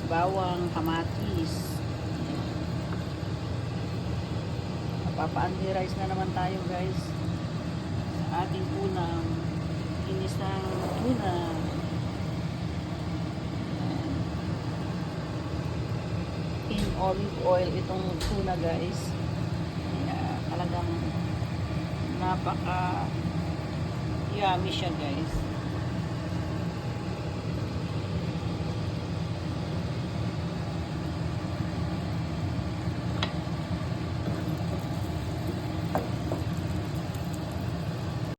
bawang, kamatis. Papa-anli rice na naman tayo guys. Sa ating unang inisang tuna. In olive oil itong tuna guys. Talagang napaka yummy siya guys.